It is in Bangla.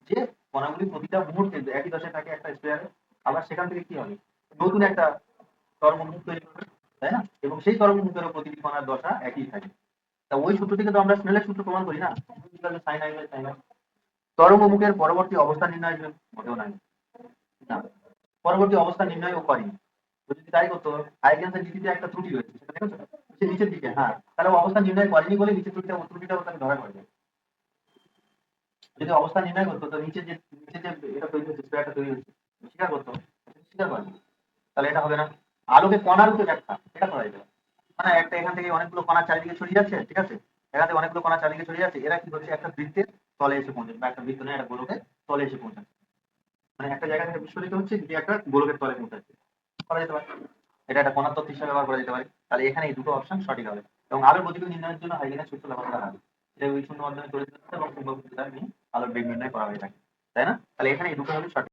যে কণাগুলি প্রতিটা মুহূর্তে একই দশায় থাকে একটা স্পেয়ারে, আবার সেখান থেকে কি হবে, নতুন একটা তরঙ্গ মুখ তৈরি করবে, তাই না? এবং সেই তরঙ্গ মুখেরও প্রতিটি কণার দশা একই থাকে। তা ওই সূত্র থেকে তো আমরা স্নেলের সূত্র প্রমাণ করি না, sine i by sine i. তরঙ্গ মুখের পরবর্তী অবস্থান নির্ণয়ের জন্য মোটেও নাই, না, পরবর্তী অবস্থান নির্ণয়ও করেনি। তো যদি তাই করতো, হাইগেন্সের নীতিতে একটা ত্রুটি রয়েছে, সেটা দেখেছো? সে নিচের দিকে, হ্যাঁ, তাহলে ও অবস্থান নির্ণয় করেনি বলে নিচের ত্রুটিটা তাকে ধরা পড়বে। যদি অবস্থান নির্ণয় করতো, তো নিচে যে এটা তৈরি হচ্ছে, স্কয়ারটা তৈরি হচ্ছে, স্বীকার করতো, স্বীকার করেনি, তাহলে এটা হবে না। আলোকে কণার রূপে ব্যাখ্যা, এটা করা যেতে পারে। মানে একটা এখান থেকে অনেকগুলো কণা চারিদিকে ছড়িয়ে যাচ্ছে, ঠিক আছে, এখান থেকে অনেকগুলো কণা চারিদিকে ছড়িয়ে যাচ্ছে, এরা কি করছে, একটা বৃত্তের তলে এসে পৌঁছাচ্ছে, বা একটা বৃত্ত নয়, একটা গোলকের তলে এসে পৌঁছাচ্ছে, মানে একটা জায়গা থেকে বিস্ফোরিত হচ্ছে, দিয়ে একটা গোলকের তলে পৌঁছাচ্ছে, করা যেতে পারে। এটা একটা কণার তত্ত্ব হিসাবে ব্যবহার করা যেতে পারে। তাহলে এখানে এই দুটো অপশন সঠিক হবে। এবং আলোর গতিবেগ নির্ণয়ের জন্য হাইগেনের সূত্র ব্যবহার করা হবে। এটা ওই শূন্য মাধ্যমে তড়িৎ এবং চুম্বক বিদ্যুৎ দ্বারা নিয়ে আলোর বেগ নির্ণয় করা হয়ে থাকে, তাই না? তাহলে এখানে এই দুটো হলো সঠিক।